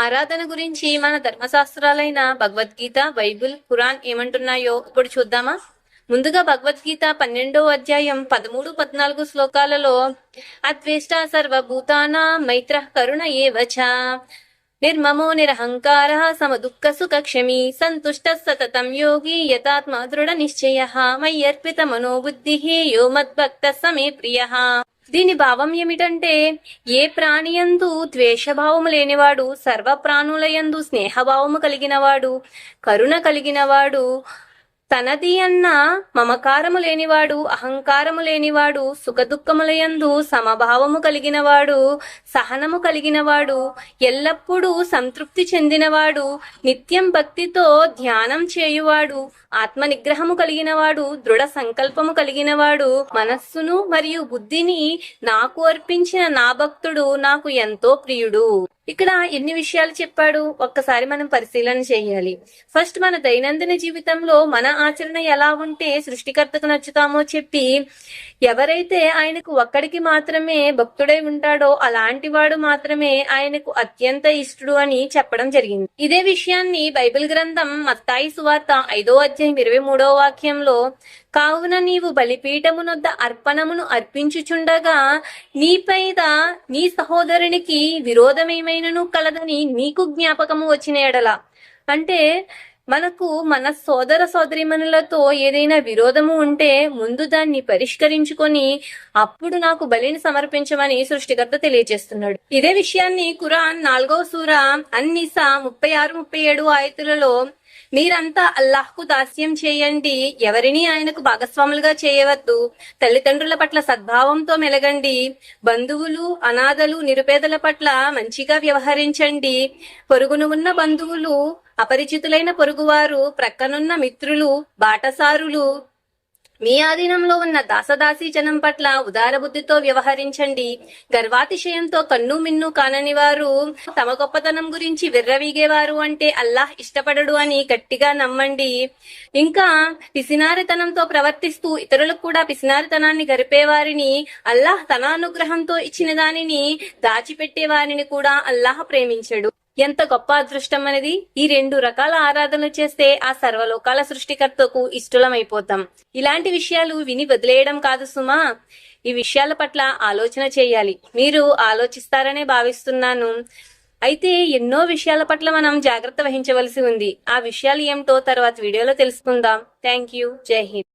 ఆరాధన గురించి మన ధర్మశాస్త్రాలైన భగవద్గీత, బైబిల్, ఖురాన్ ఏమంటున్నాయో ఇప్పుడు చూద్దామా. ముందుగా భగవద్గీత 12వ అధ్యాయం 13, 14 శ్లోకాలలో అద్వేష్ట సర్వభూతానాం మైత్రః కరుణ ఏవచ నిర్మమో నిరహంకార సమదుఃఖ సుఖక్షమి సంతుష్ట సతతం యోగి యతాత్మ దృఢ నిశ్చయ మయ్యర్పిత మనోబుద్ధి యో మద్భక్త సమే ప్రియ. దీని భావం ఏమిటంటే, ఏ ప్రాణియందు ద్వేషభావము లేనివాడు, సర్వ ప్రాణులయందు స్నేహభావము కలిగినవాడు, కరుణ కలిగినవాడు, తనది అన్న మమకారము లేనివాడు, అహంకారము లేనివాడు, సుఖదుఖములయందు సమభావము కలిగినవాడు, సహనము కలిగినవాడు, ఎల్లప్పుడూ సంతృప్తి చెందినవాడు, నిత్యం భక్తితో ధ్యానం చేయువాడు, ఆత్మ నిగ్రహము కలిగినవాడు, దృఢ సంకల్పము కలిగినవాడు, మనస్సును మరియు బుద్ధిని నాకు అర్పించిన నా భక్తుడు నాకు ఎంతో ప్రియుడు. ఇక్కడ ఎన్ని విషయాలు చెప్పాడు ఒక్కసారి మనం పరిశీలన చేయాలి. ఫస్ట్, మన దైనందిన జీవితంలో మన ఆచరణ ఎలా ఉంటే సృష్టికర్తకు నచ్చుతామో చెప్పి, ఎవరైతే ఆయనకు ఒక్కడికి మాత్రమే భక్తుడై ఉంటాడో అలాంటి వాడు మాత్రమే ఆయనకు అత్యంత ఇష్టడు అని చెప్పడం జరిగింది. ఇదే విషయాన్ని బైబిల్ గ్రంథం మత్తాయి సువార్త 5వ అధ్యాయం 23వ వాక్యంలో, కావున నీవు బలిపీఠమునొద్ద అర్పణమును అర్పించుచుండగా నీపైద నీ సహోదరునికి విరోధమేమైనను కలదని నీకు జ్ఞాపకము వచ్చిన ఎడల, అంటే మనకు మన సోదర సోదరిమణులతో ఏదైనా విరోధము ఉంటే ముందు దాన్ని పరిష్కరించుకొని అప్పుడు నాకు బలిని సమర్పించమని సృష్టికర్త తెలియజేస్తున్నాడు. ఇదే విషయాన్ని ఖురాన్ 4వ సూర అన్-నిసా 36, 37 ఆయతులలో, మీరంతా అల్లాహ్కు దాస్యం చేయండి, ఎవరిని ఆయనకు భాగస్వాములుగా చేయవద్దు, తల్లిదండ్రుల పట్ల సద్భావంతో మెలగండి, బంధువులు, అనాథలు, నిరుపేదల పట్ల మంచిగా వ్యవహరించండి, పొరుగును ఉన్న బంధువులు, అపరిచితులైన పొరుగువారు, ప్రక్కనున్న మిత్రులు, బాటసారులు, మీ ఆధీనంలో ఉన్న దాసదాసీ జనం పట్ల ఉదార బుద్ధితో వ్యవహరించండి, గర్వాతిశయంతో కన్ను మిన్ను కానని వారు, తమ గొప్పతనం గురించి విర్రవీగేవారు అంటే అల్లాహ్ ఇష్టపడడు అని గట్టిగా నమ్మండి. ఇంకా పిసినారితనంతో ప్రవర్తిస్తూ ఇతరులకు కూడా పిసినారితనాన్ని గరిపేవారిని, అల్లాహ్ తన అనుగ్రహంతో ఇచ్చిన దానిని దాచిపెట్టే వారిని కూడా అల్లాహ్ ప్రేమించడు. ఎంత గొప్ప అదృష్టం అనేది! ఈ 2 రకాల ఆరాధనలు చేస్తే ఆ సర్వలోకాల సృష్టికర్తకు ఇష్టలమైపోతాం. ఇలాంటి విషయాలు విని వదిలేయడం కాదు సుమా, ఈ విషయాల పట్ల ఆలోచన చేయాలి. మీరు ఆలోచిస్తారనే భావిస్తున్నాను. అయితే ఎన్నో విషయాల పట్ల మనం జాగ్రత్త వహించవలసి ఉంది. ఆ విషయాలు ఏమిటో తర్వాత వీడియోలో తెలుసుకుందాం. Thank you. జై హింద్.